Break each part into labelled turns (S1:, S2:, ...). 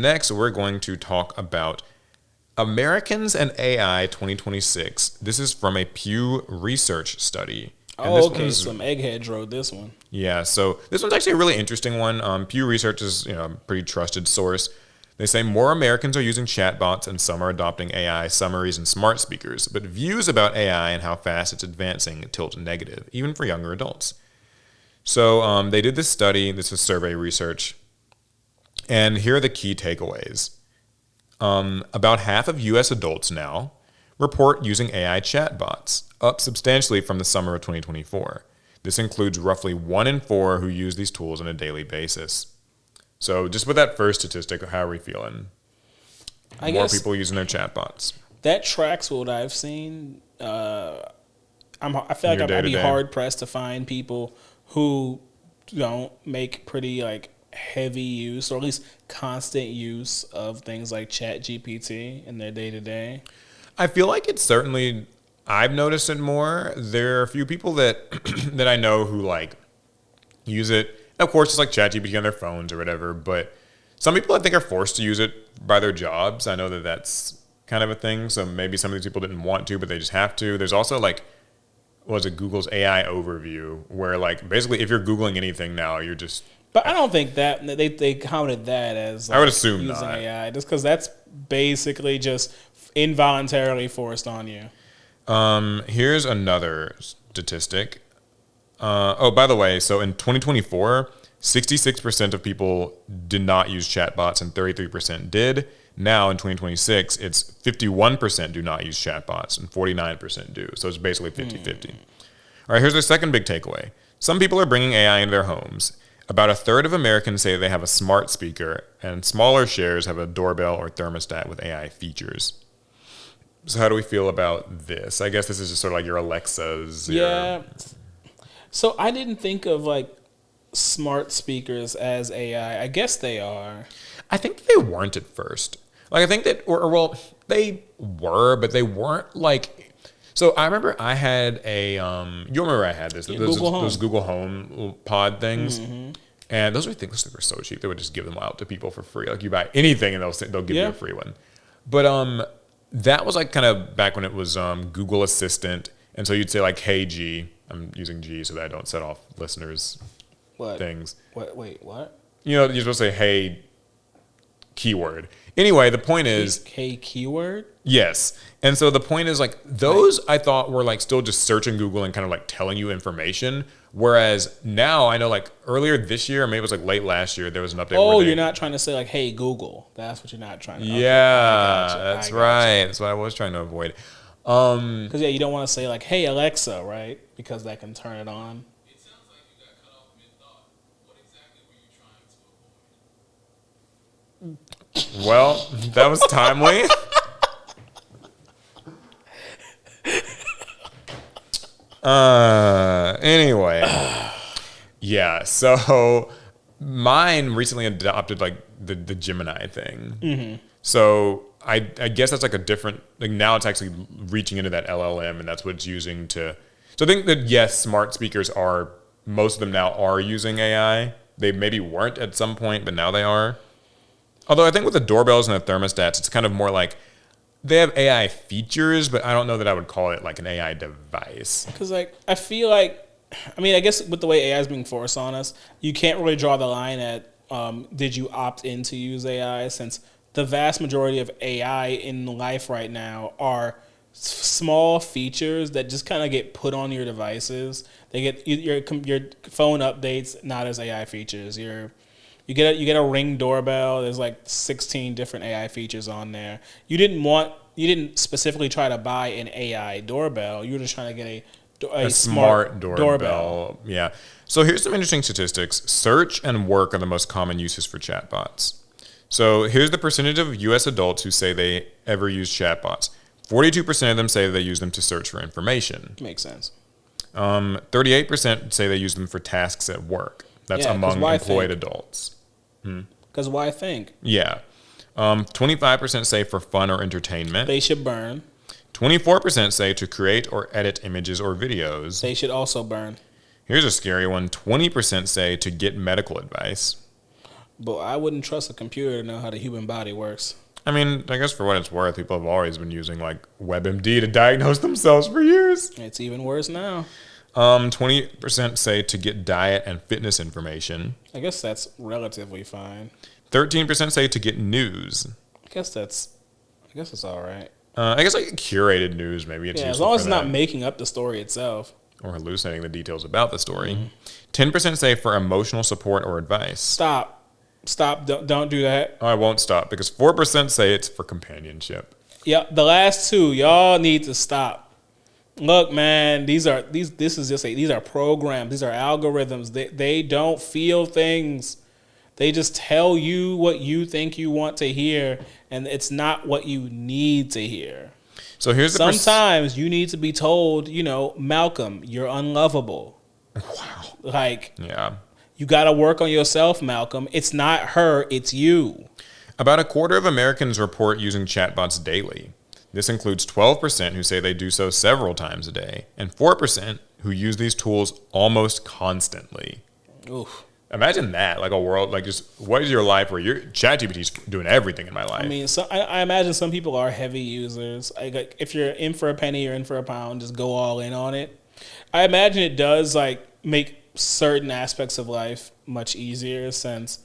S1: next, we're going to talk about Americans and AI 2026. This is from a Pew Research study. And this one's,
S2: Some eggheads wrote this one.
S1: yeah, so this one's actually a really interesting one. Pew Research is a pretty trusted source. They say more Americans are using chatbots and some are adopting AI summaries and smart speakers, but views about AI and how fast it's advancing tilt negative, even for younger adults. So they did this study. This is survey research. And here are the key takeaways. About half of U.S. adults now report using AI chatbots, up substantially from the summer of 2024. This includes roughly 1 in 4 who use these tools on a daily basis. So just with that first statistic, how are we feeling?
S2: I
S1: More
S2: guess
S1: people using their chatbots.
S2: that tracks what I've seen. I feel like
S1: Your
S2: I'd be
S1: day-to-day.
S2: hard pressed to find people who don't make pretty like heavy use or at least constant use of things like ChatGPT in their day to day.
S1: I feel like it's certainly, I've noticed it more. There are a few people that that I know who like use it. Of course, it's like ChatGPT on their phones or whatever. But some people I think are forced to use it by their jobs. I know that that's kind of a thing. So maybe some of these people didn't want to, but they just have to. There's also like, what was it, Google's AI overview, where like basically if you're Googling anything now, you're just.
S2: But I don't think that they counted that as like,
S1: I would assume
S2: using
S1: not.
S2: AI just because that's basically just involuntarily forced on you.
S1: Here's another statistic. By the way, so in 2024, 66% of people did not use chatbots and 33% did. Now in 2026, it's 51% do not use chatbots and 49% do. So it's basically 50-50. All right, here's the second big takeaway. Some people are bringing AI into their homes. About a third of Americans say they have a smart speaker, and smaller shares have a doorbell or thermostat with AI features. So how do we feel about this? I guess this is just sort of like your Alexas.
S2: Yeah. So I didn't think of like smart speakers as AI. I guess they are.
S1: I think they weren't at first. Like I think that, or well, they were, but they weren't like. So I remember I had a. You remember I had this? Those Google Home Pod things, and those things that were so cheap. They would just give them out to people for free. Like you buy anything, and they'll give you a free one. But that was like kind of back when it was Google Assistant, and so you'd say like, "Hey G." I'm using G so that I don't set off listeners' things.
S2: What? Wait, what?
S1: You know, you're supposed to say, "Hey." Keyword. Anyway, the point is,
S2: Hey, keyword?
S1: yes. And so the point is like those I thought were like still just searching Google and kind of like telling you information. Whereas now I know like earlier this year, or maybe it was like late last year, there was an update.
S2: Oh, you're not trying to say like, hey, Google. That's what you're not trying to
S1: Yeah, that's right. That's what I was trying to avoid.
S2: Because you don't want to say like, hey, Alexa, right? Because that can turn it on.
S3: It sounds like you got cut off mid-thought. What exactly were you trying to avoid?
S1: Well, that was timely. Anyway. Yeah, so mine recently adopted like the Gemini thing. Mm-hmm. So I guess that's like a different, like now it's actually reaching into that LLM and that's what it's using to. So I think that yes, smart speakers are, most of them now are using AI. They maybe weren't at some point, but now they are. Although I think with the doorbells and the thermostats, it's kind of more like they have AI features, but I don't know that I would call it like an AI device.
S2: Because like I feel like, I mean, I guess with the way AI is being forced on us, you can't really draw the line at did you opt in to use AI, since the vast majority of AI in life right now are small features that just kind of get put on your devices. They get your phone updates not as AI features. You get a Ring doorbell. There's like 16 different AI features on there. You didn't specifically try to buy an AI doorbell. You were just trying to get a smart doorbell.
S1: Yeah. So here's some interesting statistics. Search and work are the most common uses for chatbots. So here's the percentage of U.S. adults who say they ever use chatbots. 42% of them say they use them to search for information.
S2: Makes sense.
S1: 38% say they use them for tasks at work. That's among employed adults.
S2: Because why think?
S1: Yeah. 25% say for fun or entertainment.
S2: They should burn.
S1: 24% say to create or edit images or videos.
S2: They should also burn.
S1: Here's a scary one. 20% say to get medical advice.
S2: But I wouldn't trust a computer to know how the human body works.
S1: I mean, I guess for what it's worth, people have always been using like WebMD to diagnose themselves for years.
S2: It's even worse now.
S1: 20% say to get diet and fitness information.
S2: I guess that's relatively fine.
S1: 13% say to get news.
S2: I guess that's all right.
S1: I guess like curated news, maybe it's
S2: Yeah, as
S1: useful
S2: long as
S1: for
S2: it's not
S1: that.
S2: making up the story itself.
S1: Or hallucinating the details about the story. 10% say for emotional support or advice.
S2: Stop. Don't do that.
S1: Oh, I won't stop because 4% say it's for companionship.
S2: Yeah, the last two, y'all need to stop. Look, man, these are programs, these are algorithms. They don't feel things. They just tell you what you think you want to hear, and it's not what you need to hear.
S1: So here's the
S2: Sometimes you need to be told, Malcolm, you're unlovable.
S1: wow.
S2: Like,
S1: Yeah.
S2: you got to work on yourself, Malcolm. It's not her, it's you.
S1: About a quarter of Americans report using chatbots daily. This includes 12% who say they do so several times a day, and 4% who use these tools almost constantly.
S2: Oof.
S1: Imagine that, like a world, like just what is your life where your ChatGPT's doing everything in my life?
S2: I mean, I imagine some people are heavy users. Like if you're in for a penny or in for a pound, just go all in on it. I imagine it does like make certain aspects of life much easier since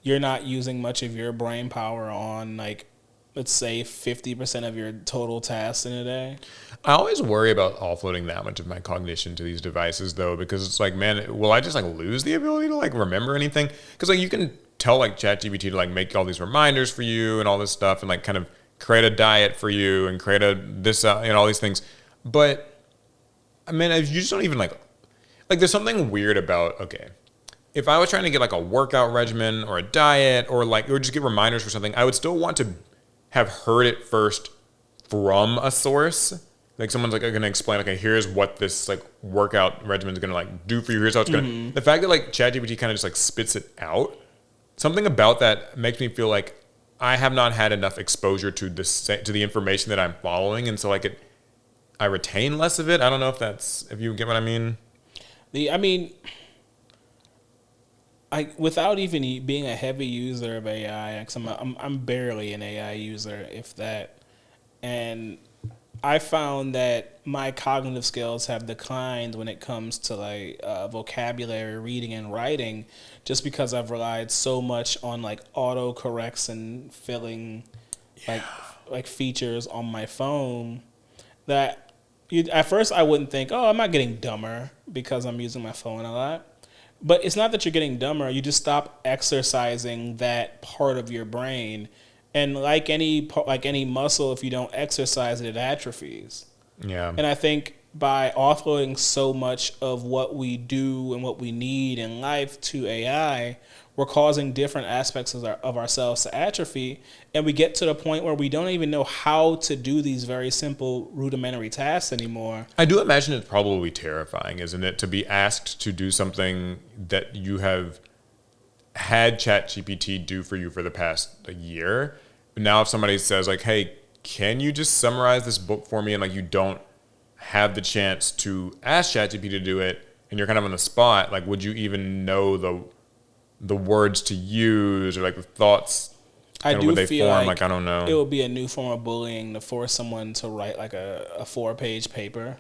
S2: you're not using much of your brain power on like, let's say 50% of your total tasks in a day.
S1: I always worry about offloading that much of my cognition to these devices, though, because it's like, man, will I just like lose the ability to like remember anything? Because like you can tell like ChatGPT to like make all these reminders for you and all this stuff, and like kind of create a diet for you and create all these things. But I mean, you just don't even like there's something weird about if I was trying to get like a workout regimen or a diet or just get reminders for something, I would still want to have heard it first from a source. Like someone's like going to explain, okay, here's what this like workout regimen is going to like do for you. Here's how it's going to. The fact that like ChatGPT kind of just like spits it out, something about that makes me feel like I have not had enough exposure to the information that I'm following, and so like I retain less of it. I don't know if you get what I mean.
S2: Without even being a heavy user of AI, cause I'm barely an AI user, if that, and I found that my cognitive skills have declined when it comes to like vocabulary, reading, and writing, just because I've relied so much on like autocorrects and filling like features on my phone that at first I wouldn't think, oh, I'm not getting dumber because I'm using my phone a lot. But it's not that you're getting dumber. You just stop exercising that part of your brain. And like any muscle, if you don't exercise it, it atrophies.
S1: Yeah.
S2: And I think by offloading so much of what we do and what we need in life to AI, we're causing different aspects of ourselves to atrophy. And we get to the point where we don't even know how to do these very simple rudimentary tasks anymore.
S1: I do imagine it's probably terrifying, isn't it, to be asked to do something that you have had ChatGPT do for you for the past year. But now if somebody says like, hey, can you just summarize this book for me, and like you don't have the chance to ask ChatGPT to do it and you're kind of on the spot, like would you even know the words to use or like the thoughts?
S2: I do feel
S1: like I don't know.
S2: It would be a new form of bullying to force someone to write like a 4-page paper.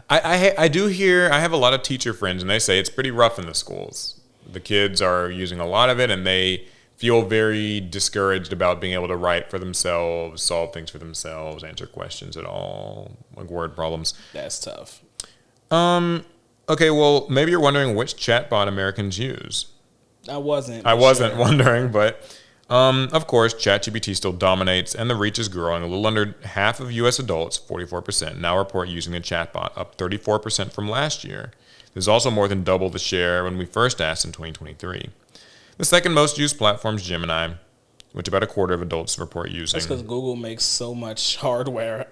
S1: I have a lot of teacher friends, and they say it's pretty rough in the schools. The kids are using a lot of it, and they feel very discouraged about being able to write for themselves, solve things for themselves, answer questions at all, like word problems.
S2: That's tough.
S1: Okay, well, maybe you're wondering which chatbot Americans use.
S2: I wasn't
S1: wondering, but of course, ChatGPT still dominates, and the reach is growing. A little under half of U.S. adults, 44%, now report using a chatbot, up 34% from last year. There's also more than double the share when we first asked in 2023. The second most used platform is Gemini, which about a quarter of adults report using.
S2: That's because Google makes so much hardware.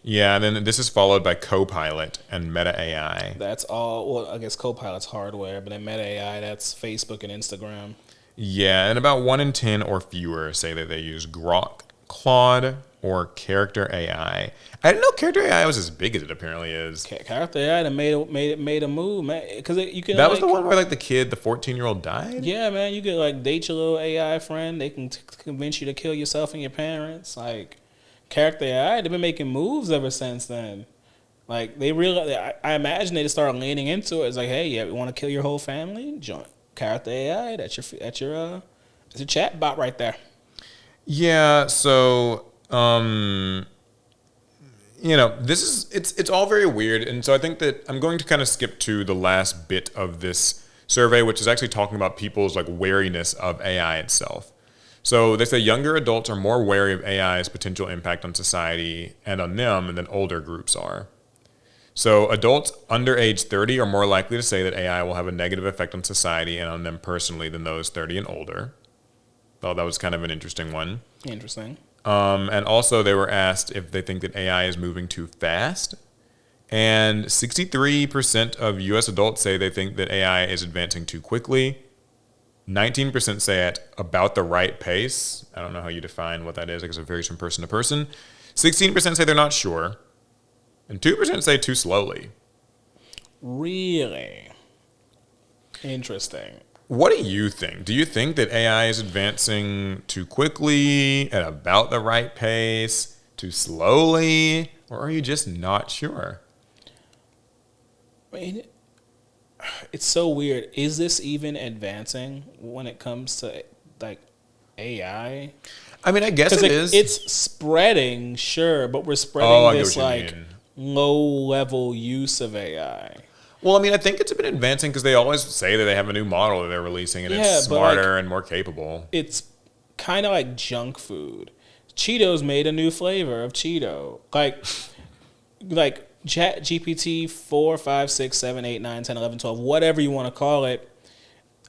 S1: Yeah, and then this is followed by Copilot and Meta AI.
S2: That's all. Well, I guess Copilot's hardware, but then Meta AI, that's Facebook and Instagram.
S1: Yeah, and about 1 in 10 or fewer say that they use Grok, Claude, or character AI? I didn't know character AI was as big as it apparently is.
S2: Character AI that made a move, man. Because you can.
S1: That was the one where like the kid, the 14-year-old died.
S2: Yeah, man. You could like date your little AI friend. They can convince you to kill yourself and your parents. Like character AI, they've been making moves ever since then. Like they really, I imagine they just started leaning into it. It's like, hey, yeah, you want to kill your whole family? Join character AI. That's your chat bot right there.
S1: Yeah. So. It's all very weird, and so I think that I'm going to kind of skip to the last bit of this survey, which is actually talking about people's like wariness of AI itself. So they say younger adults are more wary of AI's potential impact on society and on them than older groups are. So adults under age 30 are more likely to say that AI will have a negative effect on society and on them personally than those 30 and older. Thought that was kind of an interesting one.
S2: Interesting.
S1: And also they were asked if they think that AI is moving too fast. And 63% of US adults say they think that AI is advancing too quickly. 19% say at about the right pace. I don't know how you define what that is. I guess it varies from person to person. 16% say they're not sure. And 2% say too slowly.
S2: Really? Interesting.
S1: What do you think? Do you think that AI is advancing too quickly, at about the right pace, too slowly, or are you just not sure?
S2: I mean, it's so weird. Is this even advancing when it comes to like AI?
S1: I mean, I guess it is.
S2: It's spreading, sure, but we're spreading this like
S1: mean.
S2: low-level use of AI.
S1: Well, I mean, I think it's been advancing because they always say that they have a new model that they're releasing and it's smarter and more capable.
S2: It's kind of like junk food. Cheetos made a new flavor of Cheeto. Like Chat GPT 4, 5, 6, 7, 8, 9, 10, 11, 12, whatever you want to call it,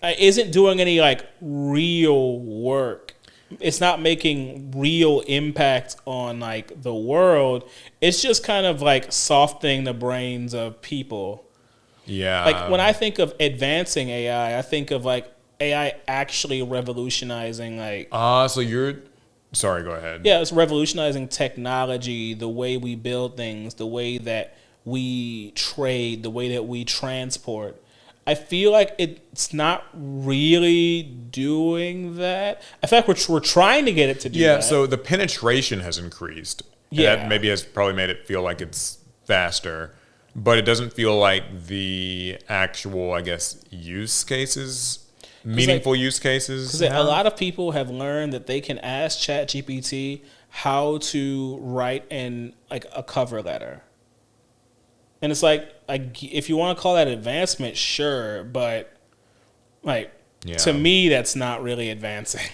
S2: isn't doing any like real work. It's not making real impact on like the world. It's just kind of like softening the brains of people.
S1: Yeah.
S2: Like when I think of advancing AI, I think of like AI actually revolutionizing like.
S1: Sorry, go ahead.
S2: Yeah, it's revolutionizing technology, the way we build things, the way that we trade, the way that we transport. I feel like it's not really doing that. I feel like we're trying to get it to do that.
S1: Yeah, so the penetration has increased.
S2: Yeah.
S1: That maybe has probably made it feel like it's faster. But it doesn't feel like the actual, I guess, use cases, meaningful use cases.
S2: Because a lot of people have learned that they can ask ChatGPT how to write a cover letter. And it's like if you want to call that advancement, sure, but to me, that's not really advancing.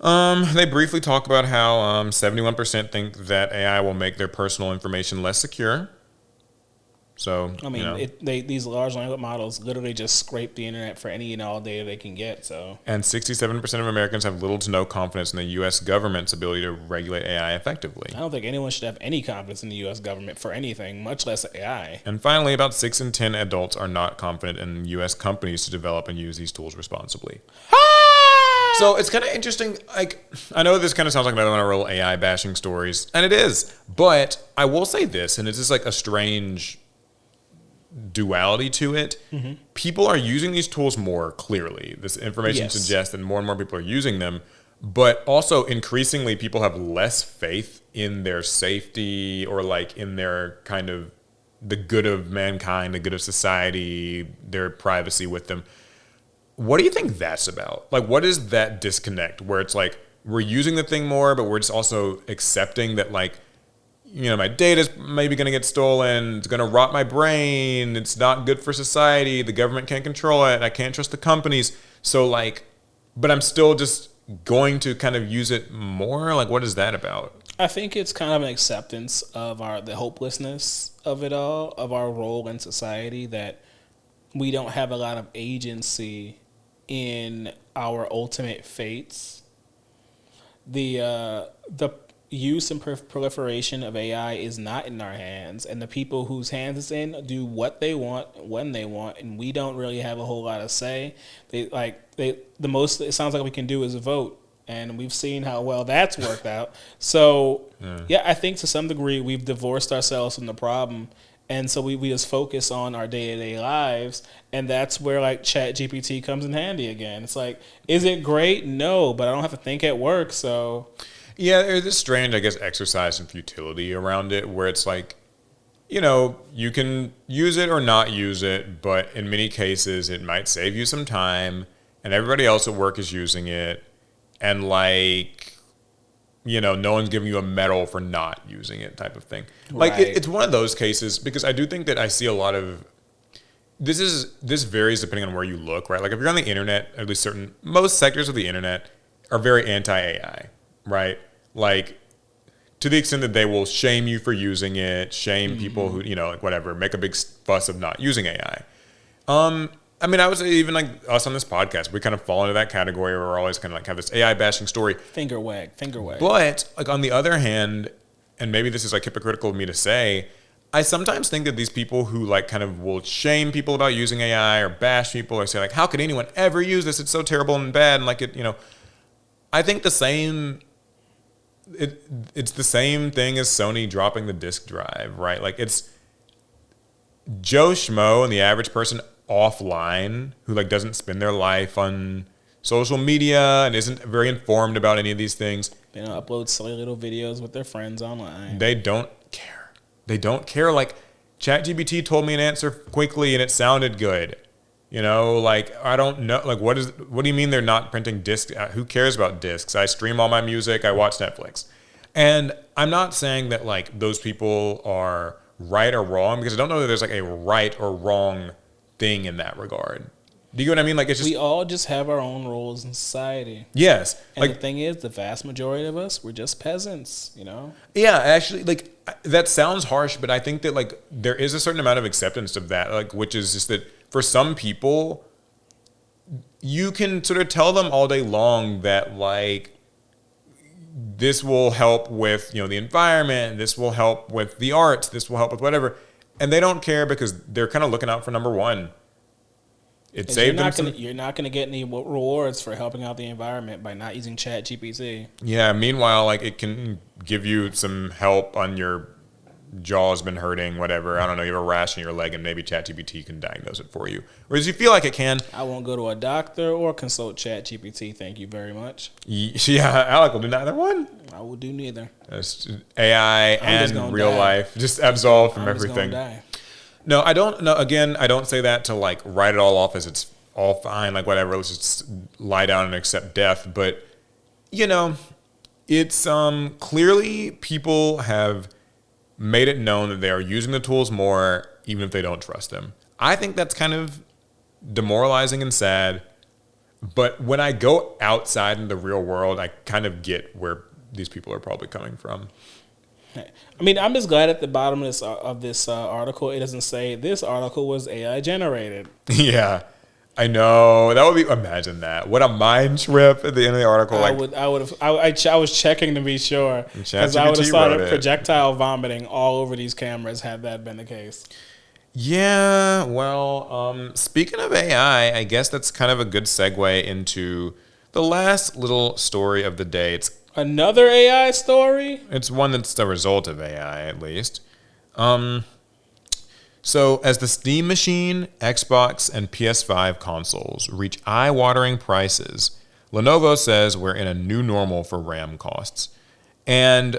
S1: They briefly talk about how 71% think that AI will make their personal information less secure. So
S2: I mean, these large language models literally just scrape the internet for any and all data they can get. So,
S1: and 67% of Americans have little to no confidence in the U.S. government's ability to regulate AI effectively.
S2: I don't think anyone should have any confidence in the U.S. government for anything, much less AI.
S1: And finally, about 6 in 10 adults are not confident in U.S. companies to develop and use these tools responsibly. So it's kind of interesting. Like, I know this kind of sounds like another one of real AI bashing stories, and it is. But I will say this, and it's just like a strange duality to it. Mm-hmm. People are using these tools more clearly. This information suggests that more and more people are using them, but also increasingly people have less faith in their safety or like in their kind of the good of mankind, the good of society, their privacy with them. What do you think that's about? Like, what is that disconnect where it's like we're using the thing more, but we're just also accepting that like, you know, my data's maybe going to get stolen. It's going to rot my brain. It's not good for society. The government can't control it. I can't trust the companies. So like, but I'm still just going to kind of use it more. Like, what is that about?
S2: I think it's kind of an acceptance of the hopelessness of it all, of our role in society, that we don't have a lot of agency in our ultimate fates. The use and proliferation of AI is not in our hands, and the people whose hands it's in do what they want when they want, and we don't really have a whole lot of say. The most it sounds like we can do is vote, and we've seen how well that's worked out. So, yeah, I think to some degree we've divorced ourselves from the problem, and so we just focus on our day-to-day lives, and that's where like ChatGPT comes in handy again. It's like, is it great? No, but I don't have to think at work, so...
S1: Yeah, there's this strange, I guess, exercise in futility around it where it's like, you know, you can use it or not use it, but in many cases it might save you some time and everybody else at work is using it. And like, you know, no one's giving you a medal for not using it type of thing. Like
S2: Right.
S1: it's one of those cases because I do think that I see a lot of, this varies depending on where you look, right? Like if you're on the internet, at least most sectors of the internet are very anti-AI, right? Like to the extent that they will shame you for using it, shame people who, you know, like whatever, make a big fuss of not using AI. I mean, I would say even like us on this podcast, we kind of fall into that category where we're always kind of like have this AI bashing story.
S2: Finger wag.
S1: But like on the other hand, and maybe this is like hypocritical of me to say, I sometimes think that these people who like kind of will shame people about using AI or bash people or say like, how could anyone ever use this? It's so terrible and bad. And like it, you know, I think the same, it's the same thing as Sony dropping the disk drive, right? Like it's Joe Schmo and the average person offline who like doesn't spend their life on social media and isn't very informed about any of these things.
S2: They don't upload silly little videos with their friends online.
S1: They don't care. They don't care. Like ChatGPT told me an answer quickly and it sounded good. You know, like I don't know. Like what do you mean they're not printing discs? Who cares about discs? I stream all my music. I watch Netflix. And I'm not saying that like those people are right or wrong because I don't know that there's like a right or wrong thing in that regard. Do you get what I mean? Like it's just
S2: We all just have our own roles in society.
S1: yes.
S2: And
S1: Like
S2: the thing is, the vast majority of us, we're just peasants, you know?
S1: yeah, actually, like that sounds harsh, but I think that like there is a certain amount of acceptance of that, like which is just that for some people, you can sort of tell them all day long that like this will help with, you know, the environment, this will help with the arts, this will help with whatever, and they don't care because they're kind of looking out for number one. It
S2: 'Cause
S1: saved them some.
S2: You're not gonna get any rewards for helping out the environment by not using ChatGPT.
S1: Yeah. Meanwhile, like it can give you some help on your jaw's been hurting, whatever. I don't know. You have a rash in your leg, and maybe ChatGPT can diagnose it for you, whereas you feel like it can.
S2: I won't go to a doctor or consult ChatGPT. Thank you very much.
S1: Yeah, Alec will do neither one.
S2: I will do neither.
S1: That's AI
S2: just
S1: and
S2: gonna
S1: real
S2: die.
S1: life just absolve from
S2: I'm just
S1: everything.
S2: gonna die.
S1: No, I don't. No, again, I don't say that to like write it all off as it's all fine, like whatever. Let's just lie down and accept death. But you know, it's clearly people have made it known that they are using the tools more, even if they don't trust them. I think that's kind of demoralizing and sad. But when I go outside in the real world, I kind of get where these people are probably coming from.
S2: I mean, I'm just glad at the bottom of this article, it doesn't say this article was AI generated.
S1: Yeah, I know. That would be, imagine that. What a mind trip at the end of the article. Like,
S2: I was checking to be sure because I would have
S1: ChatGPT
S2: started
S1: wrote it.
S2: projectile vomiting all over these cameras had that been the case.
S1: yeah, well, speaking of AI, I guess that's kind of a good segue into the last little story of the day.
S2: Another AI story?
S1: It's one that's the result of AI, at least. So, as the Steam Machine, Xbox, and PS5 consoles reach eye-watering prices, Lenovo says we're in a new normal for RAM costs. And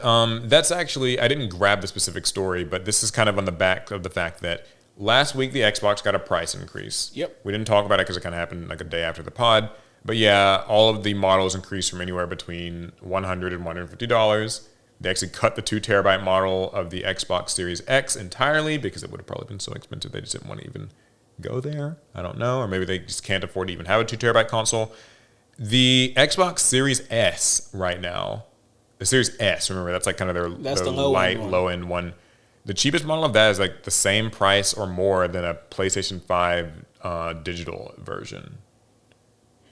S1: that's actually, I didn't grab the specific story, but this is kind of on the back of the fact that last week the Xbox got a price increase.
S2: Yep.
S1: We didn't talk about it because it kind of happened like a day after the pod. But yeah, all of the models increased from anywhere between $100 and $150. They actually cut the 2 terabyte model of the Xbox Series X entirely because it would have probably been so expensive they just didn't want to even go there. I don't know. Or maybe they just can't afford to even have a 2 terabyte console. The Xbox Series S right now, the Series S, remember, that's like kind of
S2: That's
S1: their
S2: the low-end one.
S1: low-end one. The cheapest model of that is like the same price or more than a PlayStation 5 digital version.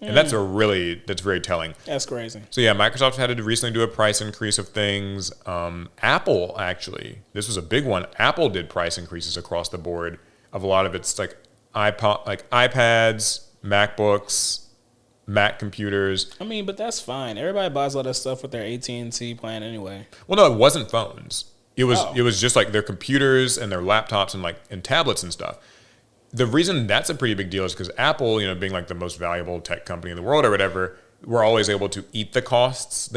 S1: And that's very telling.
S2: That's crazy.
S1: So yeah, Microsoft had to recently do a price increase of things. Apple actually, this was a big one. Apple did price increases across the board of a lot of its like iPads, MacBooks, Mac computers.
S2: I mean, but that's fine. Everybody buys all that stuff with their AT&T plan anyway.
S1: Well, no, it wasn't phones. It was
S2: Oh.
S1: it was just like their computers and their laptops and tablets and stuff. The reason that's a pretty big deal is because Apple, being like the most valuable tech company in the world or whatever, we're always able to eat the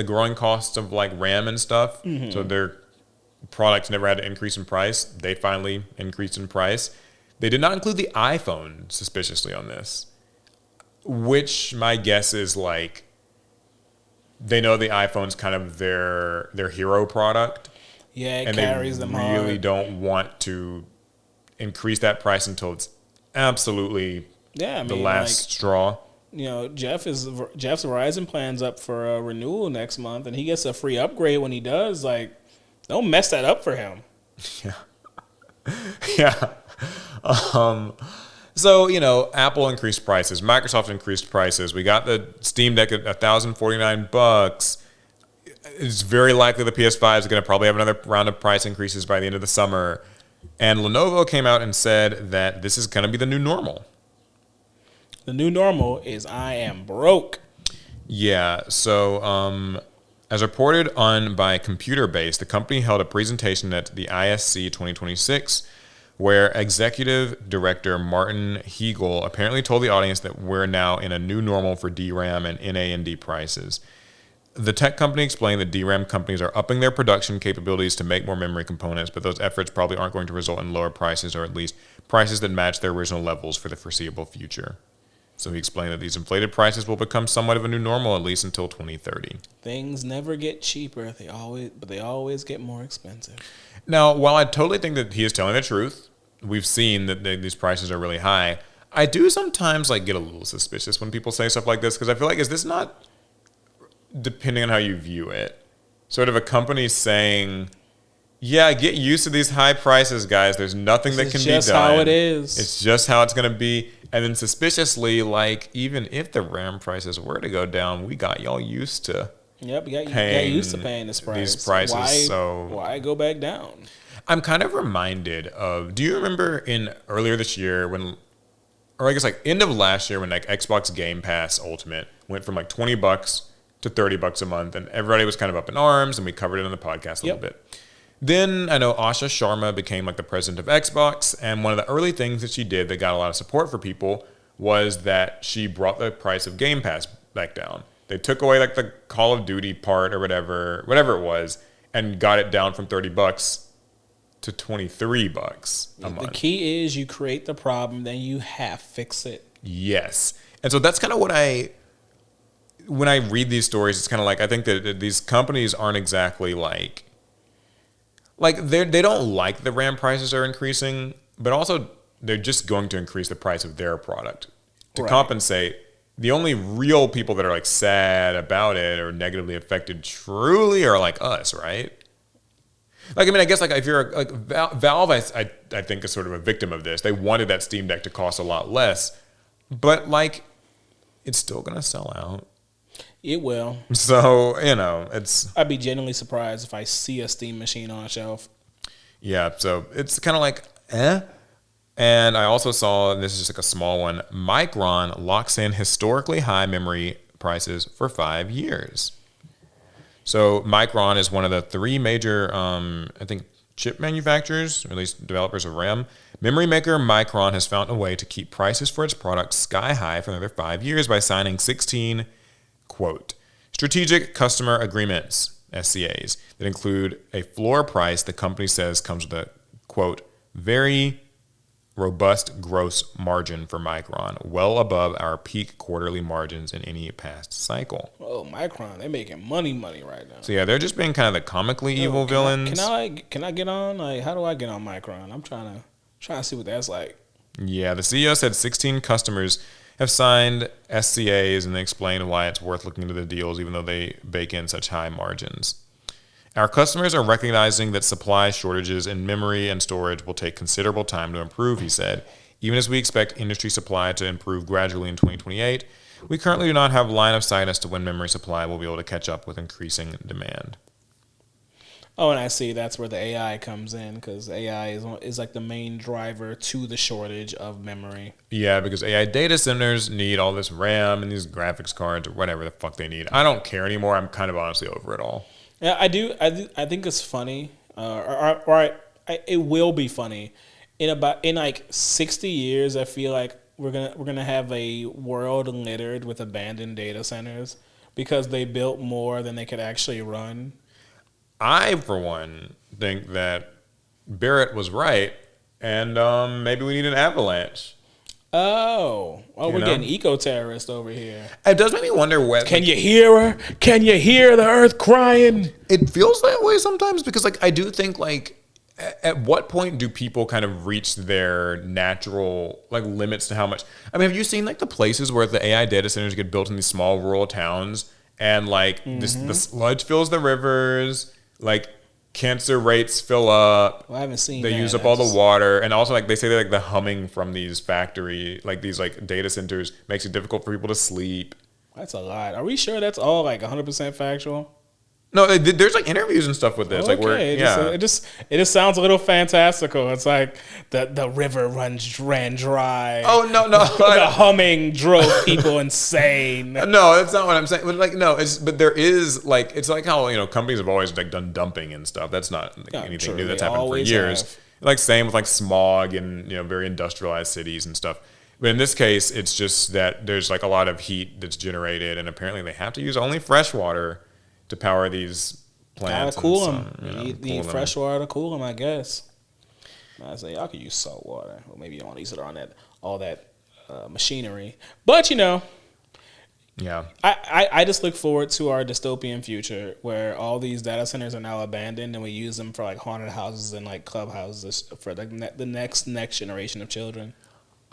S1: growing costs of like RAM and stuff. So their products never had to increase in price. They finally increased in price. They did not include the iPhone, suspiciously, on this, which my guess is like they know the iPhone's kind of their hero product,
S2: Yeah, it
S1: and
S2: carries
S1: they
S2: them
S1: really
S2: hard.
S1: don't want to increase that price until it's absolutely
S2: Yeah, I
S1: the
S2: mean,
S1: last straw.
S2: Jeff's Verizon plan's up for a renewal next month, and he gets a free upgrade when he does. Like, don't mess that up for him.
S1: Yeah. So, Apple increased prices. Microsoft increased prices. We got the Steam Deck at $1,049. It's very likely the PS5 is going to probably have another round of price increases by the end of the summer. And Lenovo came out and said that this is going to be the new normal.
S2: The new normal is I am broke.
S1: Yeah, so as reported on by Computer Base, the company held a presentation at the ISC 2026 where executive director Martin Hegel apparently told the audience that we're now in a new normal for DRAM and NAND prices. The tech company explained that DRAM companies are upping their production capabilities to make more memory components, but those efforts probably aren't going to result in lower prices, or at least prices that match their original levels for the foreseeable future. So he explained that these inflated prices will become somewhat of a new normal, at least until 2030.
S2: Things never get cheaper. They always get more expensive.
S1: Now, while I totally think that he is telling the truth, we've seen that these prices are really high. I do sometimes get a little suspicious when people say stuff like this, because I feel like, is this not, depending on how you view it, sort of a company saying, yeah, get used to these high prices, guys. There's nothing that can be done.
S2: It's just how it is.
S1: It's just how it's going to be. And then suspiciously, even if the RAM prices were to go down, we got y'all used to
S2: Yep, you got
S1: paying
S2: used to paying this price.
S1: these prices.
S2: Why go back down?
S1: I'm kind of reminded of, do you remember earlier this year or I guess end of last year when Xbox Game Pass Ultimate went from $20 to $30 a month, and everybody was kind of up in arms, and we covered it on the podcast a little bit. Then I know Asha Sharma became the president of Xbox, and one of the early things that she did that got a lot of support for people was that she brought the price of Game Pass back down. They took away the Call of Duty part or whatever it was, and got it down from $30 to $23 a month.
S2: The key is you create the problem, then you fix it.
S1: Yes. And so that's kind of what when I read these stories, it's kind of I think that these companies aren't exactly they don't like the RAM prices are increasing, but also they're just going to increase the price of their product to compensate. The only real people that are sad about it or negatively affected truly are us, right? I guess if you're Valve, I think is sort of a victim of this. They wanted that Steam Deck to cost a lot less, but it's still gonna sell out.
S2: It will.
S1: So it's.
S2: I'd be genuinely surprised if I see a Steam machine on a shelf.
S1: Yeah, so it's kind of eh. And I also saw, and this is just a small one, Micron locks in historically high memory prices for 5 years. So Micron is one of the three major, chip manufacturers, or at least developers of RAM. Memory maker Micron has found a way to keep prices for its products sky high for another 5 years by signing 16, quote, strategic customer agreements, SCAs, that include a floor price the company says comes with a, quote, very robust gross margin for Micron, well above our peak quarterly margins in any past cycle.
S2: Oh, Micron, they're making money right now.
S1: So yeah, they're just being kind of the comically evil villains.
S2: Can I get on? How do I get on Micron? I'm trying to see what that's like.
S1: Yeah, the CEO said 16 customers have signed SCAs, and they explained why it's worth looking into the deals even though they bake in such high margins. Our customers are recognizing that supply shortages in memory and storage will take considerable time to improve, he said. Even as we expect industry supply to improve gradually in 2028, we currently do not have line of sight as to when memory supply will be able to catch up with increasing demand.
S2: Oh, and I see that's where the AI comes in because AI is like the main driver to the shortage of memory.
S1: Yeah, because AI data centers need all this RAM and these graphics cards or whatever the fuck they need. I don't care anymore. I'm kind of honestly over it all.
S2: Yeah, I do. I think it's funny, it will be funny in like 60 years. I feel like we're gonna have a world littered with abandoned data centers because they built more than they could actually run.
S1: I, for one, think that Barrett was right, and maybe we need an avalanche.
S2: Oh,
S1: You
S2: we're
S1: know?
S2: getting eco-terrorist over here.
S1: It does make me wonder what.
S2: Can you hear her? Can you hear the earth crying?
S1: It feels that way sometimes because, like, I do think, like, at what point do people kind of reach their natural, like, limits to how much? I mean, have you seen, like, the places where the AI data centers get built in these small rural towns and, like, the sludge fills the rivers, like, cancer rates fill up.
S2: Well, I haven't seen
S1: They
S2: that.
S1: use up
S2: I
S1: all the
S2: just-
S1: water, and also like they say that like the humming from these factory, like these like data centers, makes it difficult for people to sleep.
S2: That's a lot. Are we sure that's all like 100% factual?
S1: No, there's like interviews and stuff with this. Like we're
S2: it
S1: yeah.
S2: just sounds a little fantastical. It's like the river ran dry.
S1: Oh no,
S2: The humming drove people insane.
S1: no, that's not what I'm saying. But like no, but there is like it's like how companies have always like done dumping and stuff. That's not like,
S2: Yeah,
S1: anything
S2: true.
S1: new. That's
S2: They
S1: happened for
S2: always
S1: years.
S2: have.
S1: Like same with like smog and very industrialized cities and stuff. But in this case, it's just that there's like a lot of heat that's generated, and apparently they have to use only fresh water to power these plants.
S2: Gotta cool
S1: and
S2: them.
S1: some,
S2: You
S1: cool
S2: need
S1: them.
S2: fresh water to cool them, I guess. I say y'all could use salt water. Well, maybe you don't want to use it on all that machinery. But
S1: Yeah.
S2: I just look forward to our dystopian future where all these data centers are now abandoned and we use them for like haunted houses and like clubhouses for like the next generation of children.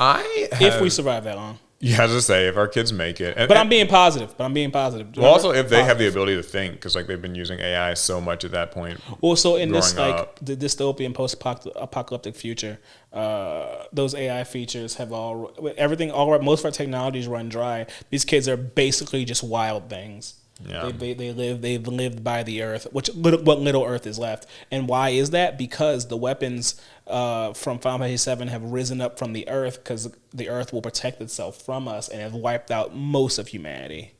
S2: If we survive that long.
S1: Yeah, I was gonna say if our kids make it,
S2: But I'm being positive.
S1: well, also if they have the ability to think, because like they've been using AI so much at that point.
S2: Well, so in this
S1: growing
S2: like
S1: up.
S2: the dystopian post-apocalyptic future, those AI features have most of our technologies run dry. These kids are basically just wild things.
S1: Yeah.
S2: They've lived by the earth, what little earth is left. And why is that? Because the weapons from Final Fantasy VII have risen up from the earth because the earth will protect itself from us and have wiped out most of humanity.